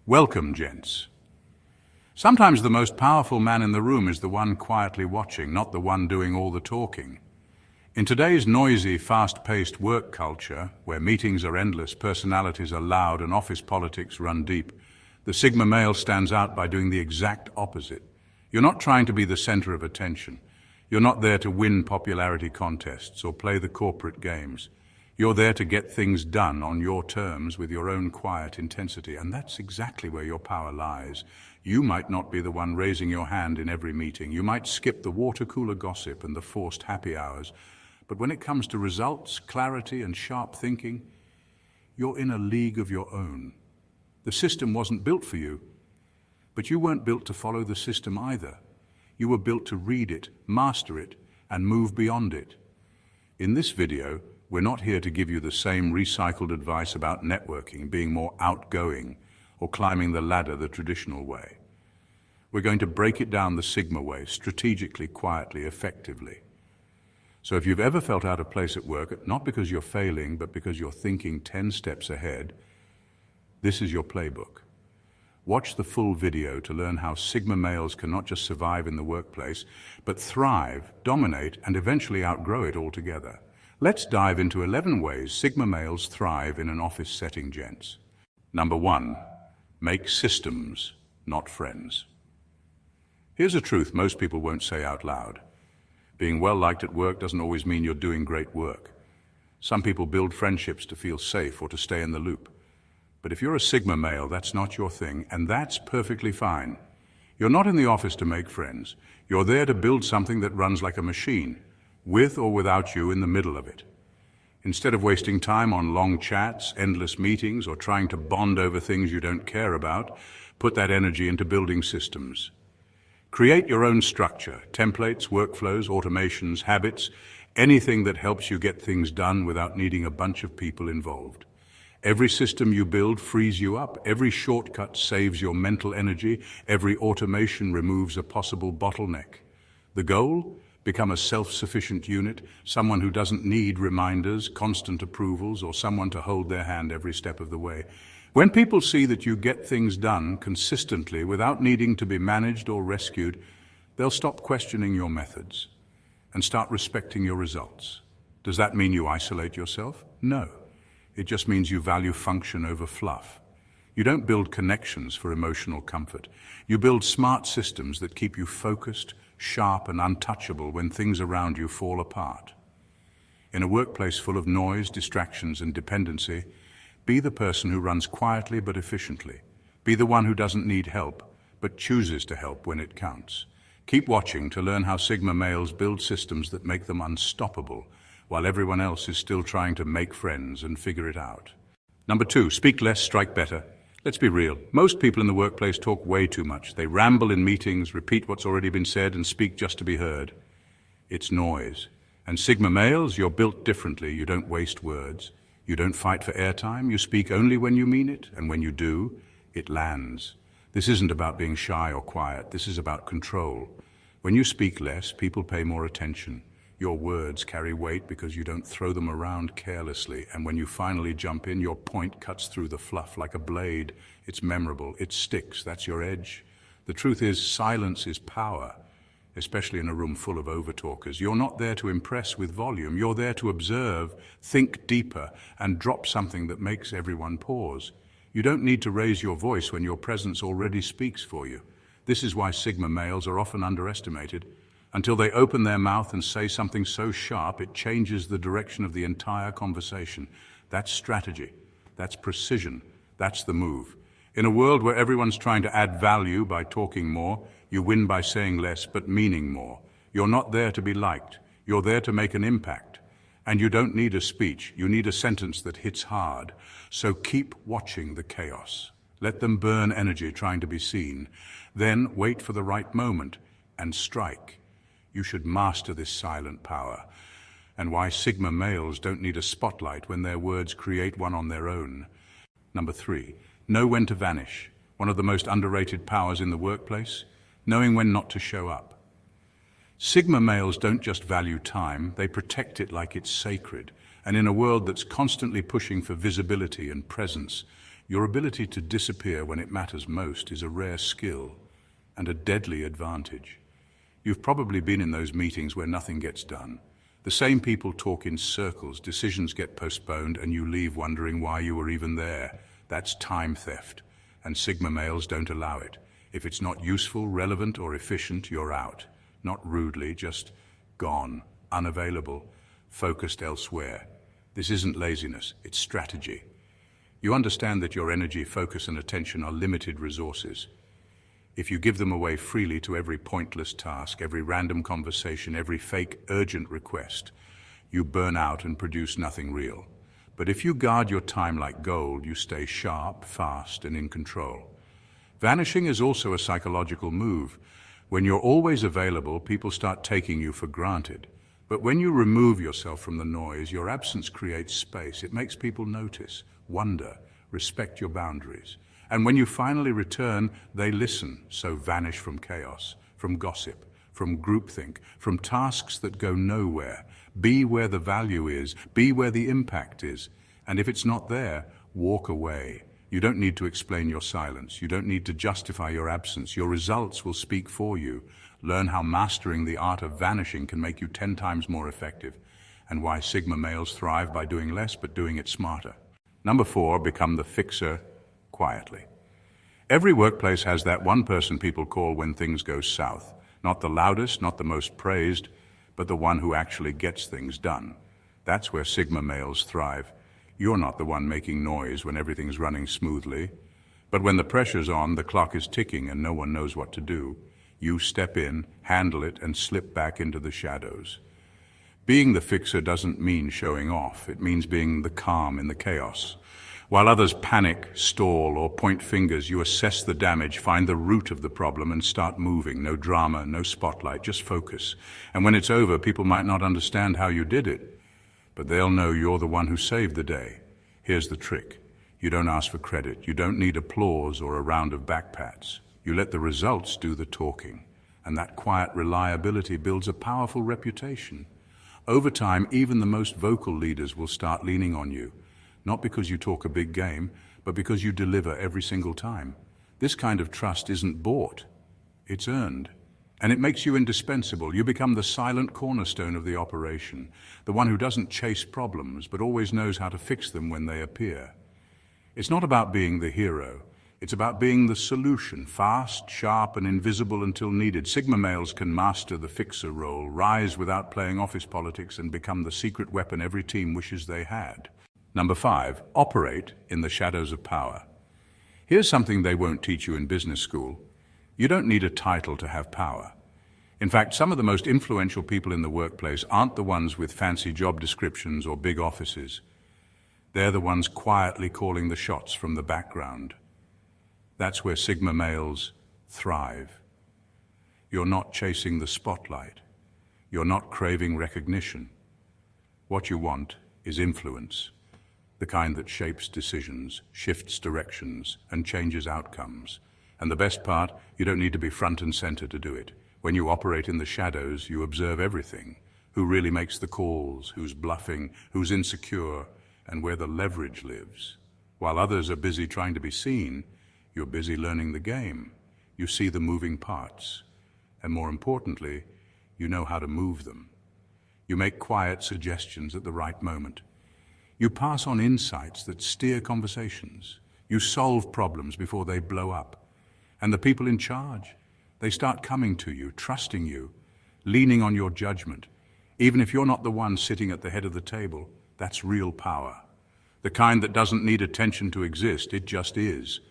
Welcome, gents. Sometimes the most powerful man in the room is the one quietly watching, not the one doing all the talking. In today's noisy, fast-paced work culture, where meetings are endless, personalities are loud, and office politics run deep, the Sigma male stands out by doing the exact opposite. You're not trying to be the center of attention. You're not there to win popularity contests or play the corporate games. You're there to get things done on your terms with your own quiet intensity, and that's exactly where your power lies. You might not be the one raising your hand in every meeting. You might skip the water cooler gossip and the forced happy hours. But when it comes to results, clarity, and sharp thinking, you're in a league of your own. The system wasn't built for you, but you weren't built to follow the system either. You were built to read it, master it, and move beyond it. In this video, we're not here to give you the same recycled advice about networking, being more outgoing, or climbing the ladder the traditional way. We're going to break it down the Sigma way, strategically, quietly, effectively. So if you've ever felt out of place at work, not because you're failing, but because you're thinking 10 steps ahead, this is your playbook. Watch the full video to learn how Sigma males can not just survive in the workplace, but thrive, dominate, and eventually outgrow it altogether. Let's dive into 11 ways Sigma males thrive in an office setting, gents. Number 1, make systems, not friends. Here's a truth most people won't say out loud. Being well-liked at work doesn't always mean you're doing great work. Some people build friendships to feel safe or to stay in the loop. But if you're a Sigma male, that's not your thing, and that's perfectly fine. You're not in the office to make friends. You're there to build something that runs like a machine, with or without you in the middle of it. Instead of wasting time on long chats, endless meetings, or trying to bond over things you don't care about, put that energy into building systems. Create your own structure, templates, workflows, automations, habits, anything that helps you get things done without needing a bunch of people involved. Every system you build frees you up. Every shortcut saves your mental energy. Every automation removes a possible bottleneck. The goal? Become a self-sufficient unit, someone who doesn't need reminders, constant approvals, or someone to hold their hand every step of the way. When people see that you get things done consistently without needing to be managed or rescued, they'll stop questioning your methods and start respecting your results. Does that mean you isolate yourself? No. It just means you value function over fluff. You don't build connections for emotional comfort. You build smart systems that keep you focused, sharp, and untouchable when things around you fall apart. In a workplace full of noise, distractions, and dependency, be the person who runs quietly but efficiently. Be the one who doesn't need help, but chooses to help when it counts. Keep watching to learn how Sigma males build systems that make them unstoppable, while everyone else is still trying to make friends and figure it out. Number 2, speak less, strike better. Let's be real. Most people in the workplace talk way too much. They ramble in meetings, repeat what's already been said, and speak just to be heard. It's noise. And Sigma males, you're built differently. You don't waste words. You don't fight for airtime. You speak only when you mean it, and when you do, it lands. This isn't about being shy or quiet. This is about control. When you speak less, people pay more attention. Your words carry weight because you don't throw them around carelessly, and when you finally jump in, your point cuts through the fluff like a blade. It's memorable, it sticks, that's your edge. The truth is, silence is power, especially in a room full of overtalkers. You're not there to impress with volume, you're there to observe, think deeper, and drop something that makes everyone pause. You don't need to raise your voice when your presence already speaks for you. This is why Sigma males are often underestimated. Until they open their mouth and say something so sharp, it changes the direction of the entire conversation. That's strategy. That's precision. That's the move. In a world where everyone's trying to add value by talking more, you win by saying less but meaning more. You're not there to be liked. You're there to make an impact. And you don't need a speech. You need a sentence that hits hard. So keep watching the chaos. Let them burn energy trying to be seen. Then wait for the right moment and strike. You should master this silent power, and why Sigma males don't need a spotlight when their words create one on their own. Number 3, know when to vanish. One of the most underrated powers in the workplace, knowing when not to show up. Sigma males don't just value time, they protect it like it's sacred. And in a world that's constantly pushing for visibility and presence, Your ability to disappear when it matters most is a rare skill and a deadly advantage. You've probably been in those meetings where nothing gets done. The same people talk in circles, decisions get postponed, and you leave wondering why you were even there. That's time theft, and Sigma males don't allow it. If it's not useful, relevant, or efficient, you're out. Not rudely, just gone, unavailable, focused elsewhere. This isn't laziness, it's strategy. You understand that your energy, focus, and attention are limited resources. If you give them away freely to every pointless task, every random conversation, every fake urgent request, you burn out and produce nothing real. But if you guard your time like gold, you stay sharp, fast, and in control. Vanishing is also a psychological move. When you're always available, people start taking you for granted. But when you remove yourself from the noise, your absence creates space. It makes people notice, wonder, respect your boundaries. And when you finally return, they listen, so vanish from chaos, from gossip, from groupthink, from tasks that go nowhere. Be where the value is, be where the impact is. And if it's not there, walk away. You don't need to explain your silence. You don't need to justify your absence. Your results will speak for you. Learn how mastering the art of vanishing can make you 10 times more effective, and why Sigma males thrive by doing less but doing it smarter. Number 4, become the fixer quietly. Every workplace has that one person people call when things go south. Not the loudest, not the most praised, but the one who actually gets things done. That's where Sigma males thrive. You're not the one making noise when everything's running smoothly. But when the pressure's on, the clock is ticking and no one knows what to do. You step in, handle it, and slip back into the shadows. Being the fixer doesn't mean showing off. It means being the calm in the chaos. While others panic, stall, or point fingers, you assess the damage, find the root of the problem, and start moving. No drama, no spotlight, just focus. And when it's over, people might not understand how you did it, but they'll know you're the one who saved the day. Here's the trick. You don't ask for credit. You don't need applause or a round of backpats. You let the results do the talking. And that quiet reliability builds a powerful reputation. Over time, even the most vocal leaders will start leaning on you. Not because you talk a big game, but because you deliver every single time. This kind of trust isn't bought, it's earned. And it makes you indispensable. You become the silent cornerstone of the operation, the one who doesn't chase problems, but always knows how to fix them when they appear. It's not about being the hero. It's about being the solution, fast, sharp, and invisible until needed. Sigma males can master the fixer role, rise without playing office politics, and become the secret weapon every team wishes they had. Number 5, operate in the shadows of power. Here's something they won't teach you in business school. You don't need a title to have power. In fact, some of the most influential people in the workplace aren't the ones with fancy job descriptions or big offices. They're the ones quietly calling the shots from the background. That's where Sigma males thrive. You're not chasing the spotlight. You're not craving recognition. What you want is influence. The kind that shapes decisions, shifts directions, and changes outcomes. And the best part, you don't need to be front and center to do it. When you operate in the shadows, you observe everything. Who really makes the calls, who's bluffing, who's insecure, and where the leverage lives. While others are busy trying to be seen, you're busy learning the game. You see the moving parts. And more importantly, you know how to move them. You make quiet suggestions at the right moment. You pass on insights that steer conversations. You solve problems before they blow up. And the people in charge, they start coming to you, trusting you, leaning on your judgment. Even if you're not the one sitting at the head of the table, that's real power. The kind that doesn't need attention to exist, it just is.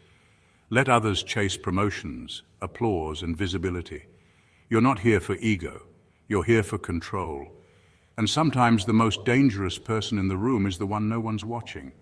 Let others chase promotions, applause, and visibility. You're not here for ego. You're here for control. And sometimes the most dangerous person in the room is the one no one's watching.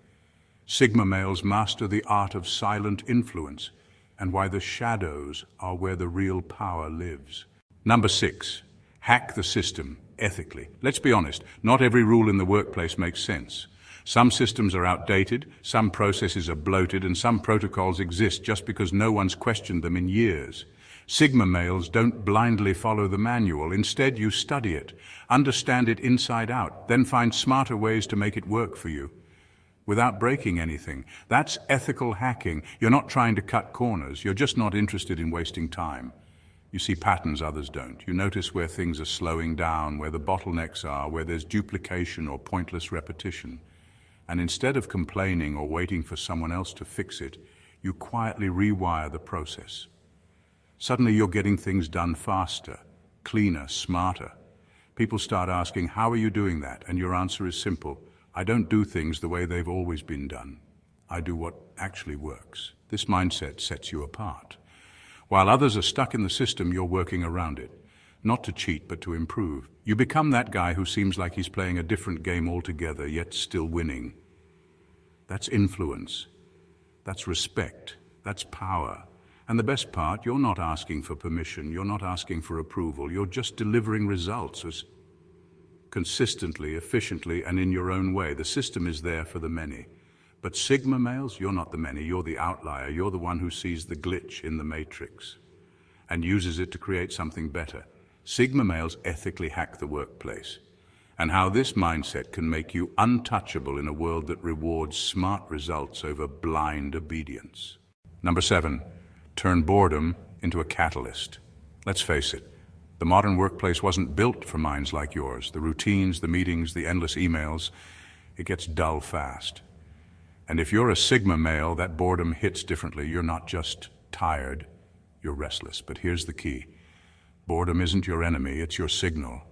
Sigma males master the art of silent influence, and why the shadows are where the real power lives. Number 6, hack the system ethically. Let's be honest, not every rule in the workplace makes sense. Some systems are outdated, some processes are bloated, and some protocols exist just because no one's questioned them in years. Sigma males don't blindly follow the manual. Instead, you study it, understand it inside out, then find smarter ways to make it work for you. without breaking anything. That's ethical hacking. You're not trying to cut corners. You're just not interested in wasting time. You see patterns others don't. You notice where things are slowing down, where the bottlenecks are, where there's duplication or pointless repetition. And instead of complaining or waiting for someone else to fix it, you quietly rewire the process. Suddenly you're getting things done faster, cleaner, smarter. People start asking, how are you doing that? And your answer is simple. I don't do things the way they've always been done. I do what actually works. This mindset sets you apart. While others are stuck in the system, you're working around it. Not to cheat, but to improve. You become that guy who seems like he's playing a different game altogether, yet still winning. That's influence. That's respect. That's power. And the best part, you're not asking for permission. You're not asking for approval. You're just delivering results as consistently, efficiently, and in your own way. The system is there for the many. But Sigma males, you're not the many. You're the outlier. You're the one who sees the glitch in the matrix and uses it to create something better. Sigma males ethically hack the workplace, and how this mindset can make you untouchable in a world that rewards smart results over blind obedience. Number 7, turn boredom into a catalyst. Let's face it, the modern workplace wasn't built for minds like yours. The routines, the meetings, the endless emails, it gets dull fast. And if you're a Sigma male, that boredom hits differently. You're not just tired, you're restless. But here's the key. Boredom isn't your enemy, it's your signal.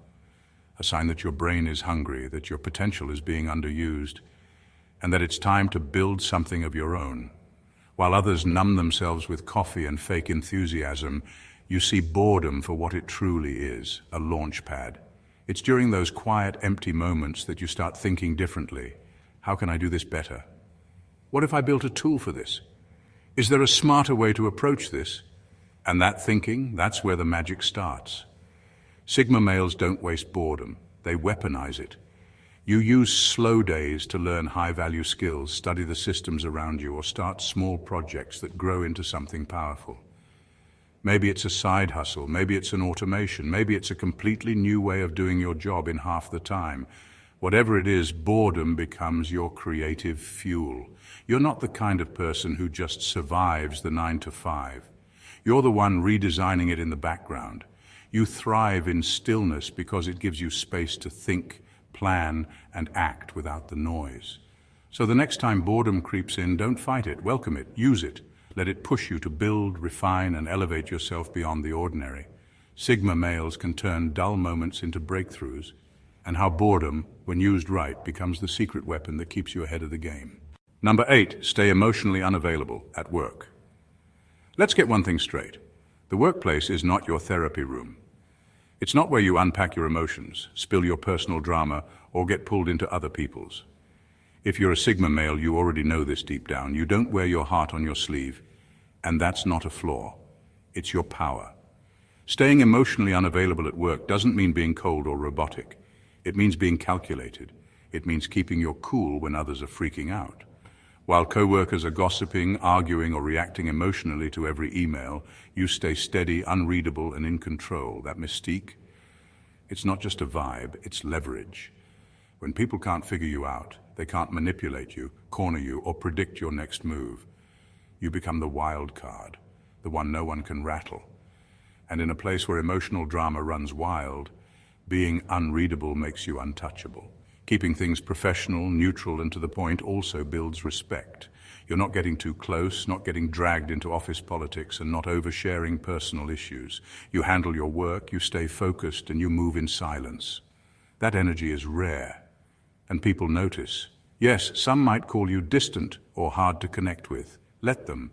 A sign that your brain is hungry, that your potential is being underused, and that it's time to build something of your own. While others numb themselves with coffee and fake enthusiasm, you see boredom for what it truly is, a launch pad. It's during those quiet, empty moments that you start thinking differently. How can I do this better? What if I built a tool for this? Is there a smarter way to approach this? And that thinking, that's where the magic starts. Sigma males don't waste boredom, they weaponize it. You use slow days to learn high-value skills, study the systems around you, or start small projects that grow into something powerful. Maybe it's a side hustle, maybe it's an automation, maybe it's a completely new way of doing your job in half the time. Whatever it is, boredom becomes your creative fuel. You're not the kind of person who just survives the 9 to 5. You're the one redesigning it in the background. You thrive in stillness because it gives you space to think, plan, and act without the noise. So the next time boredom creeps in, don't fight it, welcome it, use it. Let it push you to build, refine, and elevate yourself beyond the ordinary. Sigma males can turn dull moments into breakthroughs, and how boredom, when used right, becomes the secret weapon that keeps you ahead of the game. Number 8, stay emotionally unavailable at work. Let's get one thing straight. The workplace is not your therapy room. It's not where you unpack your emotions, spill your personal drama, or get pulled into other people's. If you're a Sigma male, you already know this deep down. You don't wear your heart on your sleeve, and that's not a flaw. It's your power. Staying emotionally unavailable at work doesn't mean being cold or robotic. It means being calculated. It means keeping your cool when others are freaking out. While coworkers are gossiping, arguing, or reacting emotionally to every email, you stay steady, unreadable, and in control. That mystique, it's not just a vibe, it's leverage. When people can't figure you out, they can't manipulate you, corner you, or predict your next move, you become the wild card, the one no one can rattle. And in a place where emotional drama runs wild, being unreadable makes you untouchable. Keeping things professional, neutral, and to the point also builds respect. You're not getting too close, not getting dragged into office politics, and not oversharing personal issues. You handle your work, you stay focused, and you move in silence. That energy is rare, and people notice. Yes, some might call you distant or hard to connect with. Let them.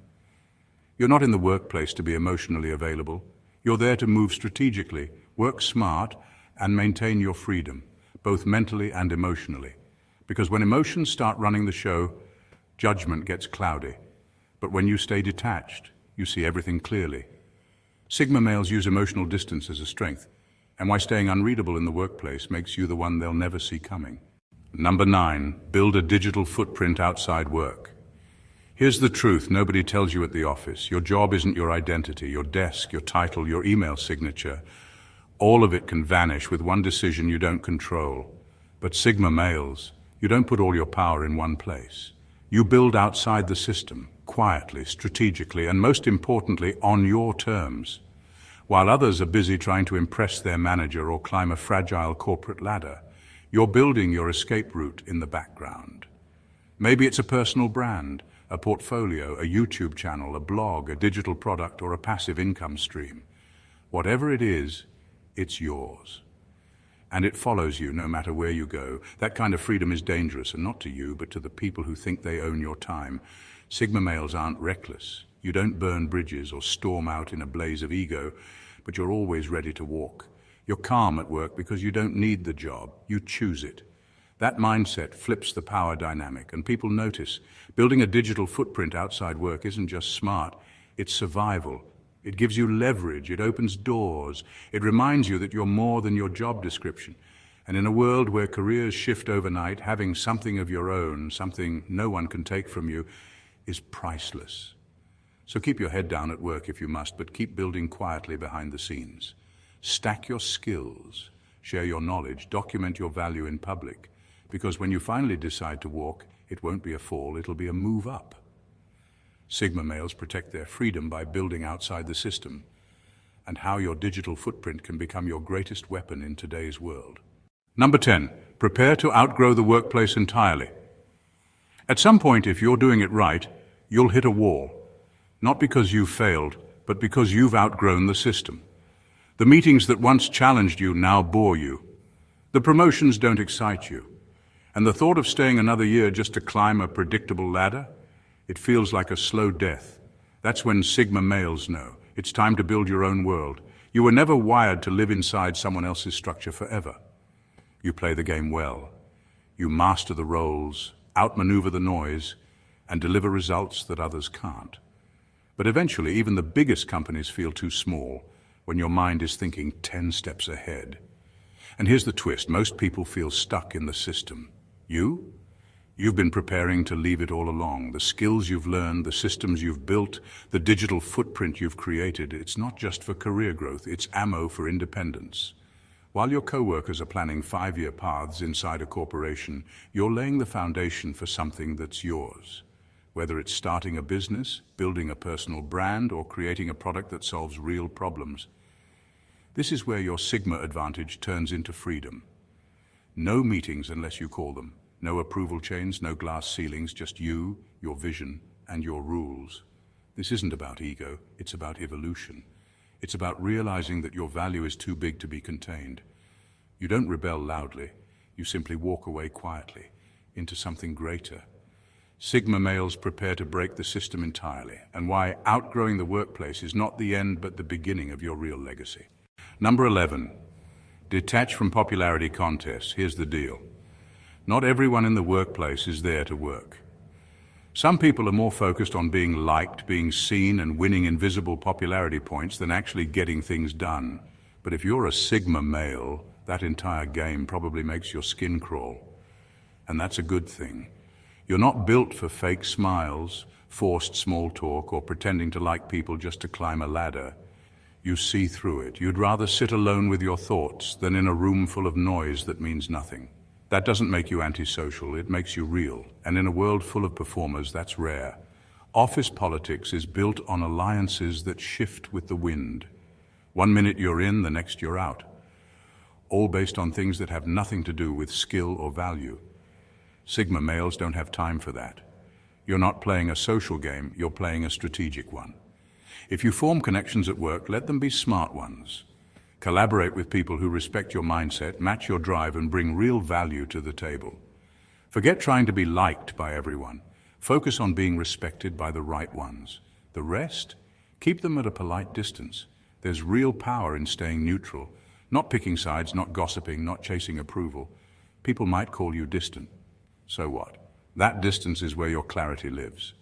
You're not in the workplace to be emotionally available. You're there to move strategically, work smart, and maintain your freedom, both mentally and emotionally. Because when emotions start running the show, judgment gets cloudy. But when you stay detached, you see everything clearly. Sigma males use emotional distance as a strength, and why staying unreadable in the workplace makes you the one they'll never see coming. Number 9, build a digital footprint outside work. Here's the truth nobody tells you at the office. Your job isn't your identity, your desk, your title, your email signature. All of it can vanish with one decision you don't control. But Sigma males, You don't put all your power in one place. You build outside the system, quietly, strategically, and most importantly, on your terms. While others are busy trying to impress their manager or climb a fragile corporate ladder, you're building your escape route in the background. Maybe it's a personal brand, a portfolio, a YouTube channel, a blog, a digital product, or a passive income stream. Whatever it is, it's yours. And it follows you no matter where you go. That kind of freedom is dangerous, and not to you, but to the people who think they own your time. Sigma males aren't reckless. You don't burn bridges or storm out in a blaze of ego, but you're always ready to walk. You're calm at work because you don't need the job. You choose it. That mindset flips the power dynamic, and people notice. Building a digital footprint outside work isn't just smart, it's survival. It gives you leverage, it opens doors, it reminds you that you're more than your job description. And in a world where careers shift overnight, having something of your own, something no one can take from you, is priceless. So keep your head down at work if you must, but keep building quietly behind the scenes. Stack your skills, share your knowledge, document your value in public, because when you finally decide to walk, it won't be a fall, it'll be a move up. Sigma males protect their freedom by building outside the system, and how your digital footprint can become your greatest weapon in today's world. Number 10, prepare to outgrow the workplace entirely. At some point, if you're doing it right, you'll hit a wall. Not because you've failed, but because you've outgrown the system. The meetings that once challenged you now bore you. The promotions don't excite you. And the thought of staying another year just to climb a predictable ladder, it feels like a slow death. That's when Sigma males know. It's time to build your own world. You were never wired to live inside someone else's structure forever. You play the game well. You master the roles, outmaneuver the noise, and deliver results that others can't. But eventually, even the biggest companies feel too small when your mind is thinking 10 steps ahead. And here's the twist. Most people feel stuck in the system. You've been preparing to leave it all along. The skills you've learned, the systems you've built, the digital footprint you've created, it's not just for career growth, it's ammo for independence. While your co-workers are planning 5-year paths inside a corporation, you're laying the foundation for something that's yours. Whether it's starting a business, building a personal brand, or creating a product that solves real problems. This is where your Sigma advantage turns into freedom. No meetings unless you call them. No approval chains, no glass ceilings, just you, your vision, and your rules. This isn't about ego, it's about evolution. It's about realizing that your value is too big to be contained. You don't rebel loudly, you simply walk away quietly, into something greater. Sigma males prepare to break the system entirely, and why outgrowing the workplace is not the end but the beginning of your real legacy. Number 11, detach from popularity contests. Here's the deal. Not everyone in the workplace is there to work. Some people are more focused on being liked, being seen, and winning invisible popularity points than actually getting things done. But if you're a Sigma male, that entire game probably makes your skin crawl. And that's a good thing. You're not built for fake smiles, forced small talk, or pretending to like people just to climb a ladder. You see through it. You'd rather sit alone with your thoughts than in a room full of noise that means nothing. That doesn't make you antisocial, it makes you real. And in a world full of performers, that's rare. Office politics is built on alliances that shift with the wind. One minute you're in, the next you're out. All based on things that have nothing to do with skill or value. Sigma males don't have time for that. You're not playing a social game, you're playing a strategic one. If you form connections at work, let them be smart ones. Collaborate with people who respect your mindset, match your drive, and bring real value to the table. Forget trying to be liked by everyone. Focus on being respected by the right ones. The rest, keep them at a polite distance. There's real power in staying neutral, not picking sides, not gossiping, not chasing approval. People might call you distant. So what? That distance is where your clarity lives.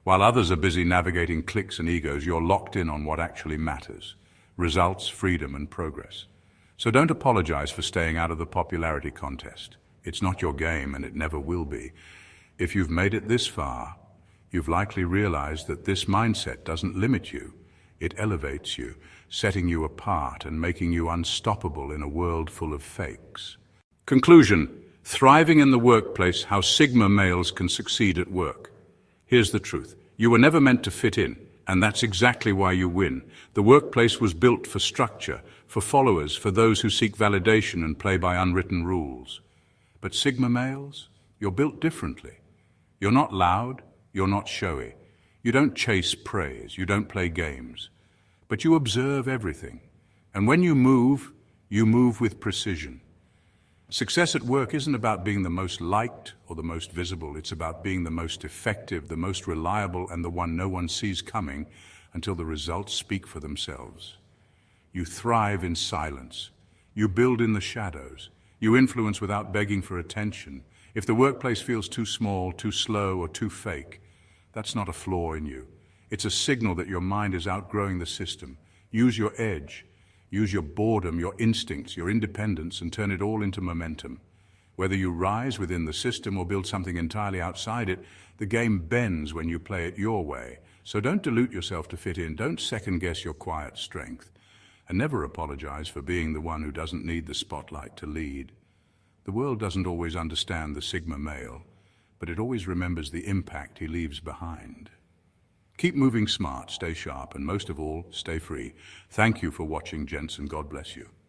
While others are busy navigating cliques and egos, you're locked in on what actually matters. Results, freedom, and progress. So don't apologize for staying out of the popularity contest. It's not your game, and it never will be. If you've made it this far, you've likely realized that this mindset doesn't limit you. It elevates you, setting you apart and making you unstoppable in a world full of fakes. Conclusion: Thriving in the workplace, how Sigma males can succeed at work. Here's the truth. You were never meant to fit in, and that's exactly why you win. The workplace was built for structure, for followers, for those who seek validation and play by unwritten rules. But Sigma males, you're built differently. You're not loud, you're not showy. You don't chase praise, you don't play games. But you observe everything. And when you move with precision. Success at work isn't about being the most liked or the most visible. It's about being the most effective, the most reliable, and the one no one sees coming until the results speak for themselves. You thrive in silence. You build in the shadows. You influence without begging for attention. If the workplace feels too small, too slow, or too fake, that's not a flaw in you. It's a signal that your mind is outgrowing the system. Use your edge. Use your boredom, your instincts, your independence, and turn it all into momentum. Whether you rise within the system or build something entirely outside it, the game bends when you play it your way. So don't dilute yourself to fit in. Don't second-guess your quiet strength. And never apologize for being the one who doesn't need the spotlight to lead. The world doesn't always understand the Sigma male, but it always remembers the impact he leaves behind. Keep moving smart, stay sharp, and most of all, stay free. Thank you for watching, gents, and God bless you.